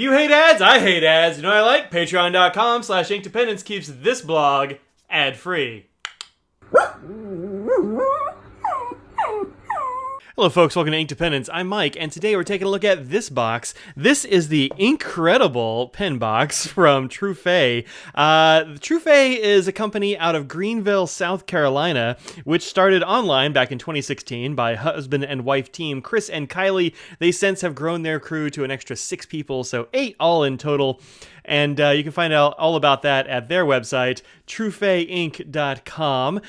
You hate ads? I hate ads. You know what I like? Patreon.com/inkdependence keeps this blog ad-free. Hello folks, welcome to Ink-dependence. I'm Mike, and today we're taking a look at this box. This is the Ink-redible pen box from Trufay. Trufay is a company out of Greenville, South Carolina, which started online back in 2016 by husband and wife team Chris and Kylie. They since have grown their crew to an extra 6 people, so 8 all in total. And you can find out all about that at their website, trufayink.com.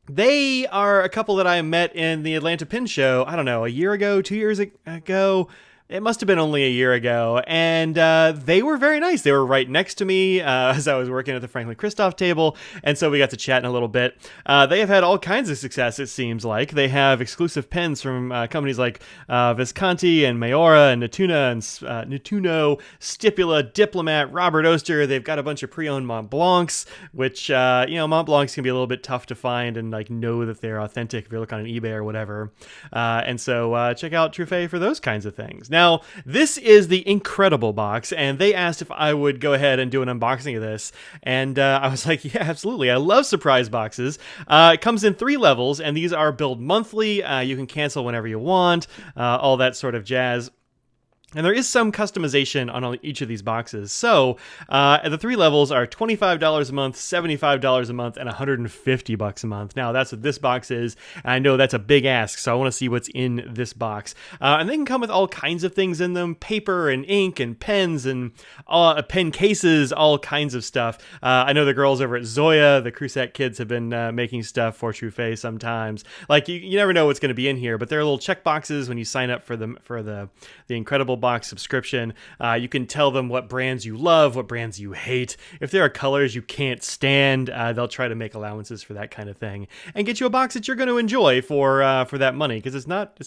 They are a couple that I met in the Atlanta Pin Show, I don't know, a year ago, 2 years ago. It must have been only a year ago, and they were very nice. They were right next to me as I was working at the franklin-christoph table, and so we got to chat in a little bit. They have had all kinds of success, it seems like. They have exclusive pens from companies like Visconti and Mayora and Natuna and Natuno, Stipula, Diplomat, Robert Oster. They've got a bunch of pre-owned Mont Blancs, which, Mont Blancs can be a little bit tough to find and know that they're authentic if you look on eBay or whatever. And so check out Trufay for those kinds of things. Now, this is the Ink-redible box, and they asked if I would go ahead and do an unboxing of this, and I was like, yeah, absolutely. I love surprise boxes. It comes in 3 levels, and these are billed monthly. You can cancel whenever you want, all that sort of jazz. And there is some customization on each of these boxes. So the 3 levels are $25 a month, $75 a month, and $150 a month. Now, that's what this box is. And I know that's a big ask, so I want to see what's in this box. And they can come with all kinds of things in them, paper and ink and pens and pen cases, all kinds of stuff. I know the girls over at Zoya, the Crusette kids, have been making stuff for Trufay sometimes. Like, you never know what's going to be in here, but there are little check boxes when you sign up for the Ink-redible box subscription. You can tell them what brands you love, what brands you hate. If there are colors you can't stand, they'll try to make allowances for that kind of thing and get you a box that you're going to enjoy for that money, because it's not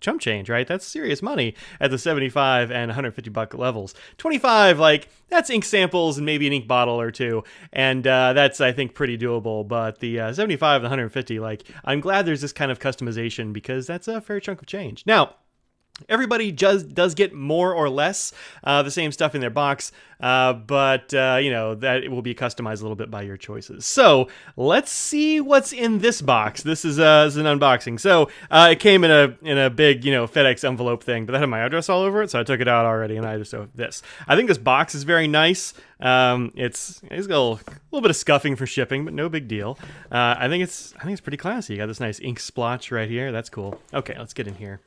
chump change, right? That's serious money at the $75 and $150 levels. $25, that's ink samples and maybe an ink bottle or two, and that's, I think, pretty doable. But the $75 and $150, I'm glad there's this kind of customization, because that's a fair chunk of change. Now, everybody does get more or less the same stuff in their box, but that it will be customized a little bit by your choices. So let's see what's in this box. This is an unboxing. So it came in a big FedEx envelope thing, but that had my address all over it, so I took it out already, and I just wrote this. I think this box is very nice. It's got a little bit of scuffing for shipping, but no big deal. I think it's pretty classy. You got this nice ink splotch right here. That's cool. Okay, let's get in here.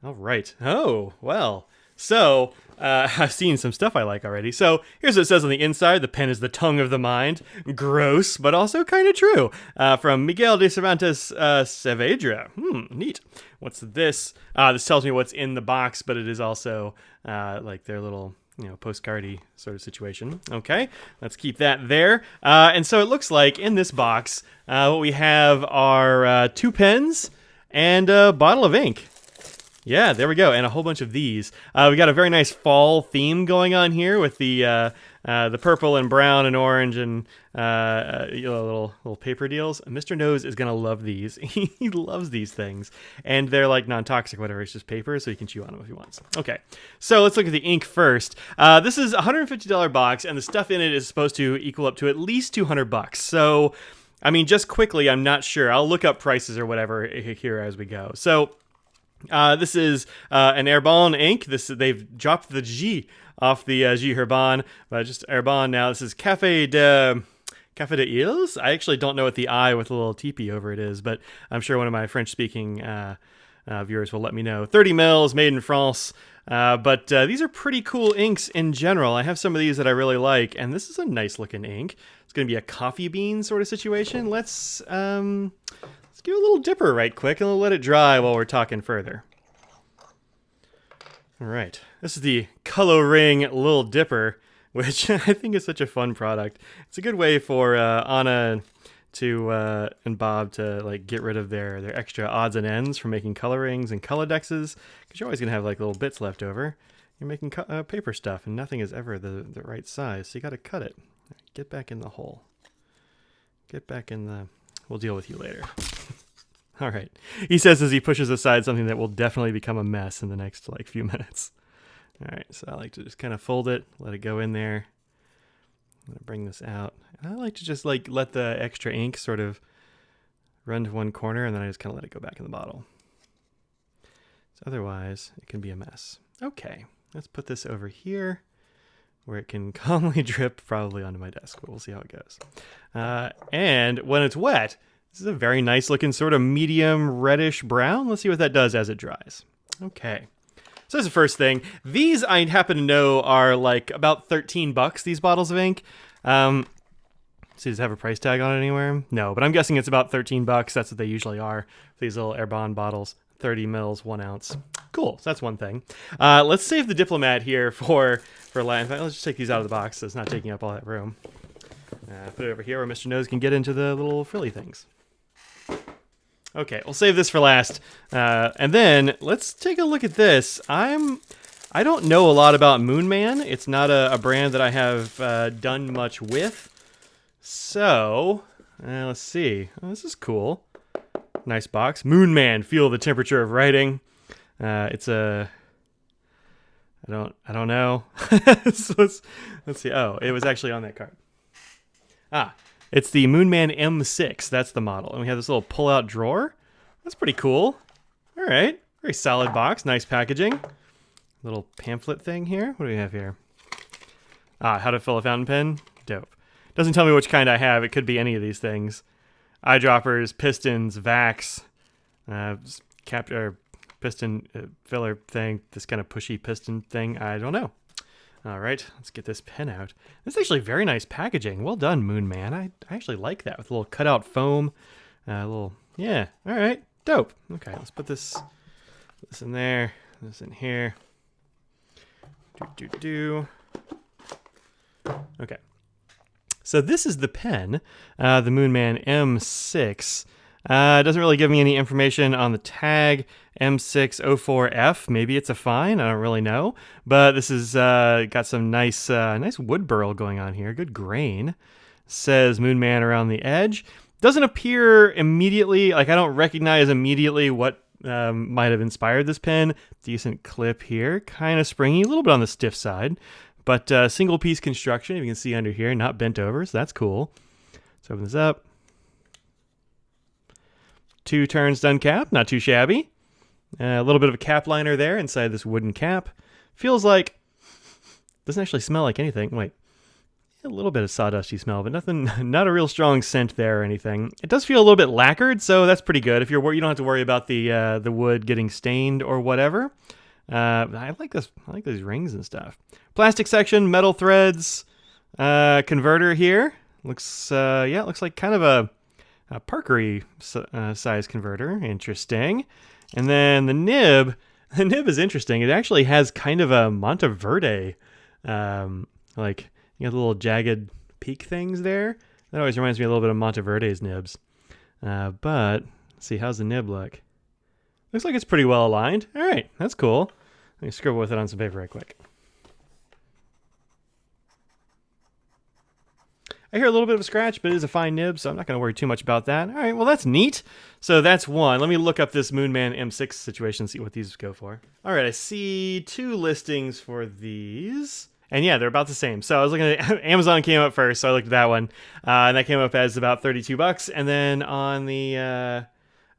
All right. Oh, well. So, I've seen some stuff I like already. So, here's what it says on the inside. The pen is the tongue of the mind. Gross, but also kind of true. From Miguel de Cervantes Saavedra. Neat. What's this? This tells me what's in the box, but it is also their little postcardy sort of situation. Okay, let's keep that there. And so it looks like in this box, what we have are 2 pens and a bottle of ink. Yeah, there we go, and a whole bunch of these. We got a very nice fall theme going on here with the purple and brown and orange and little paper deals. Mr. Nose is gonna love these. He loves these things, and they're non-toxic, whatever. It's just paper, so he can chew on them if he wants. Okay, so let's look at the ink first. This is a $150 box, and the stuff in it is supposed to equal up to at least $200. So, I mean, just quickly, I'm not sure. I'll look up prices or whatever here as we go. So. This is an Herbon ink. They've dropped the G off the G Herbon, but just Herbon now. This is Café de Îles. I actually don't know what the I with a little teepee over it is, but I'm sure one of my French-speaking viewers will let me know. 30 mils, made in France. But these are pretty cool inks in general. I have some of these that I really like, and this is a nice-looking ink. It's going to be a coffee bean sort of situation. Let's give a little dipper right quick, and we'll let it dry while we're talking further. All right, this is the Coloring Little Dipper, which I think is such a fun product. It's a good way for Anna and Bob to get rid of their extra odds and ends from making colorings and Colodexes, because you're always gonna have little bits left over. You're making paper stuff, and nothing is ever the right size, so you got to cut it. Get back in the hole. Get back in the. We'll deal with you later. All right. He says as he pushes aside something that will definitely become a mess in the next few minutes. All right, so I like to just kind of fold it, let it go in there. I'm gonna bring this out. And I like to just like let the extra ink sort of run to one corner, and then I just kind of let it go back in the bottle. So otherwise, it can be a mess. Okay, let's put this over here where it can calmly drip probably onto my desk, but we'll see how it goes. And when it's wet, this is a very nice looking sort of medium reddish brown. Let's see what that does as it dries. Okay. So that's the first thing. These I happen to know are like about 13 bucks, these bottles of ink. So does it have a price tag on it anywhere? No, but I'm guessing it's about 13 bucks. That's what they usually are. These little Airbon bottles, 30 mils, 1 ounce. Cool, so that's one thing. Let's save the diplomat here for last. In fact, let's just take these out of the box so it's not taking up all that room. Put it over here where Mr. Nose can get into the little frilly things. Okay, we'll save this for last. And then let's take a look at this. I don't know a lot about Moonman. It's not a brand that I have done much with. So, let's see. Oh, this is cool. Nice box. Moonman, feel the temperature of writing. It's a... I don't know. So let's see. Oh, it was actually on that card. It's the Moonman M6. That's the model. And we have this little pull-out drawer. That's pretty cool. All right. Very solid box. Nice packaging. Little pamphlet thing here. What do we have here? How to fill a fountain pen. Dope. Doesn't tell me which kind I have. It could be any of these things. Eyedroppers, pistons, vacs, piston filler thing. This kind of pushy piston thing. I don't know. All right, let's get this pen out. This is actually very nice packaging. Well done, Moonman. I actually like that with a little cutout foam. Yeah. All right, dope. Okay, let's put this in there. This in here. Okay. So this is the pen, the Moonman M6. It doesn't really give me any information on the tag. M604F, maybe it's a fine, I don't really know. But this is got some nice wood burl going on here, good grain. Says Moonman around the edge. Doesn't appear immediately, like I don't recognize immediately what might have inspired this pen. Decent clip here, kind of springy, a little bit on the stiff side. But single piece construction, if you can see under here, not bent over, so that's cool. Let's open this up. 2 turns done cap, not too shabby. A little bit of a cap liner there inside this wooden cap. Feels like, doesn't actually smell like anything. Wait, a little bit of sawdusty smell, but nothing, not a real strong scent there or anything. It does feel a little bit lacquered, so that's pretty good. If you don't have to worry about the wood getting stained or whatever. I like this. I like these rings and stuff. Plastic section, metal threads, converter here. Looks like kind of a Parkery size converter. Interesting. And then the nib is interesting. It actually has kind of a Monteverde, like you got the little jagged peak things there. That always reminds me a little bit of Monteverde's nibs. But let's see, how's the nib look? Looks like it's pretty well aligned. All right, that's cool. Let me scribble with it on some paper right quick. I hear a little bit of a scratch, but it is a fine nib, so I'm not going to worry too much about that. All right, well, that's neat. So that's one. Let me look up this Moonman M6 situation and see what these go for. All right, I see 2 listings for these. And yeah, they're about the same. So I was looking at Amazon came up first, so I looked at that one. And that came up as about 32 bucks. And then on the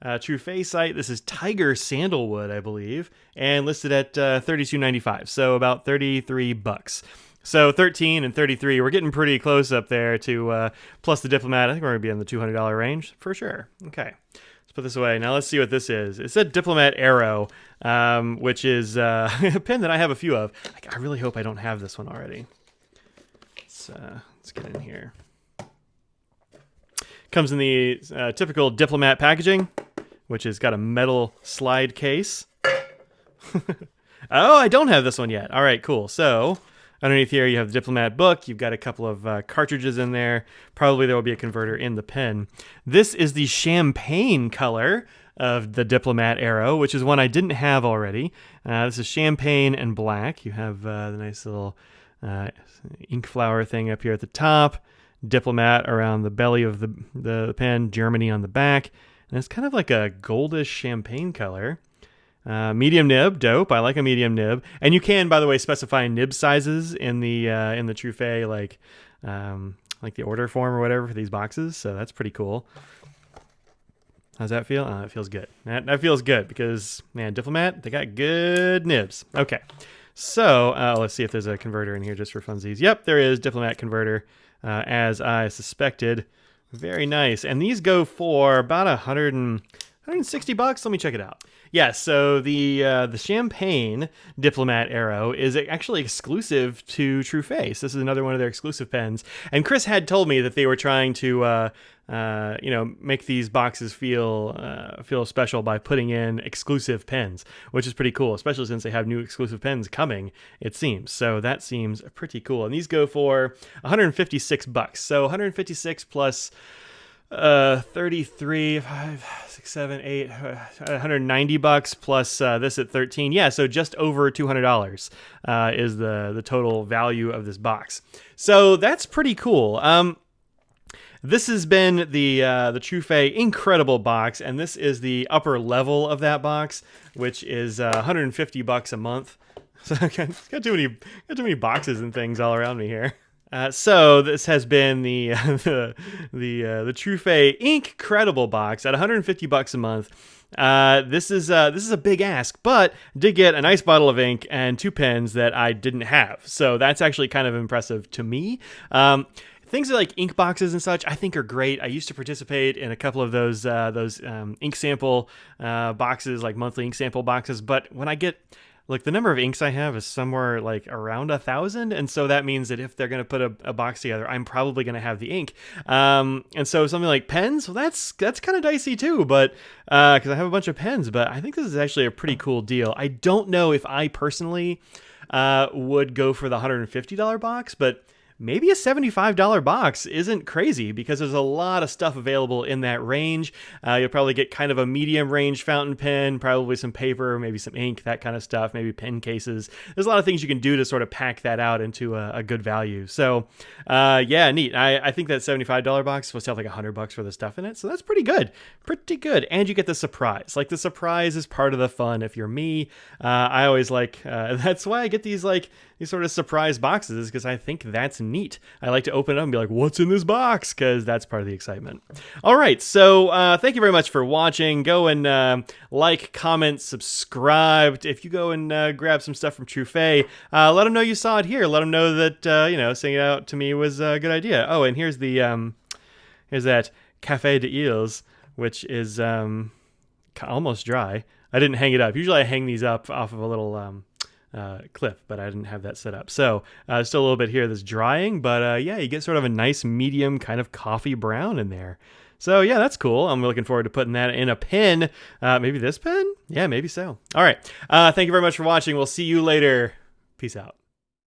Trufay site, this is Tiger Sandalwood, I believe, and listed at $32.95. So about 33 bucks. So 13 and 33, we're getting pretty close up there to plus the diplomat. I think we're going to be in the $200 range for sure. Okay, let's put this away. Now let's see what this is. It's a Diplomat Arrow, which is a pen that I have a few of. I really hope I don't have this one already. Let's get in here. Comes in the typical Diplomat packaging, which has got a metal slide case. Oh, I don't have this one yet. All right, cool. So underneath here, you have the Diplomat book. You've got a couple of cartridges in there. Probably there will be a converter in the pen. This is the champagne color of the Diplomat Arrow, which is one I didn't have already. This is champagne and black. You have the nice little ink flower thing up here at the top. Diplomat around the belly of the pen. Germany on the back. And it's kind of like a goldish champagne color. Medium nib, dope. I like a medium nib. And you can, by the way, specify nib sizes in the Trufay, like the order form or whatever for these boxes. So that's pretty cool. How's that feel? It feels good. That feels good because, man, Diplomat, they got good nibs. Okay. So let's see if there's a converter in here just for funsies. Yep, there is. Diplomat converter, as I suspected. Very nice. And these go for about $160. Let me check it out. Yeah, so the Champagne Diplomat arrow is actually exclusive to Trufay. So this is another one of their exclusive pens. And Chris had told me that they were trying to make these boxes feel special by putting in exclusive pens, which is pretty cool, especially since they have new exclusive pens coming, it seems. So that seems pretty cool. And these go for $156. So 156 plus 33, 5, 6, 7, 8, $190 plus this at 13. Yeah, so just over $200 is the total value of this box. So that's pretty cool. This has been the Trufay Ink-redible box, and this is the upper level of that box, which is $150 a month. So I got too many boxes and things all around me here. So this has been the Trufay Ink-redible box at $150 a month. This is a big ask, but did get a nice bottle of ink and 2 pens that I didn't have. So that's actually kind of impressive to me. Things like ink boxes and such, I think are great. I used to participate in a couple of those ink sample boxes, like monthly ink sample boxes. But when I get, like, the number of inks I have is somewhere like around 1,000, and so that means that if they're going to put a box together, I'm probably going to have the ink. And so something like pens, well, that's kind of dicey too, but because I have a bunch of pens. But I think this is actually a pretty cool deal. I don't know if I personally would go for the $150 box, but maybe a $75 box isn't crazy because there's a lot of stuff available in that range. You'll probably get kind of a medium range fountain pen, probably some paper, maybe some ink, that kind of stuff, maybe pen cases. There's a lot of things you can do to sort of pack that out into a good value. So yeah, neat. I think that $75 box is supposed to have like $100 for the stuff in it. So that's pretty good. Pretty good. And you get the surprise. Like, the surprise is part of the fun. If you're me, I always like, that's why I get these sort of surprise boxes, because I think that's neat. I like to open it up and be like, what's in this box? Because that's part of the excitement. All right, so thank you very much for watching. Go and like, comment, subscribe. If you go and grab some stuff from Trufay, let them know you saw it here. Let them know that singing it out to me was a good idea. Oh, and here's that Café de Îles, which is almost dry. I didn't hang it up. Usually I hang these up off of a little clip, but I didn't have that set up. So still a little bit here that's drying, but yeah, you get sort of a nice medium kind of coffee brown in there. So yeah, that's cool. I'm looking forward to putting that in a pen. Maybe this pen? Yeah, maybe so. All right. Thank you very much for watching. We'll see you later. Peace out.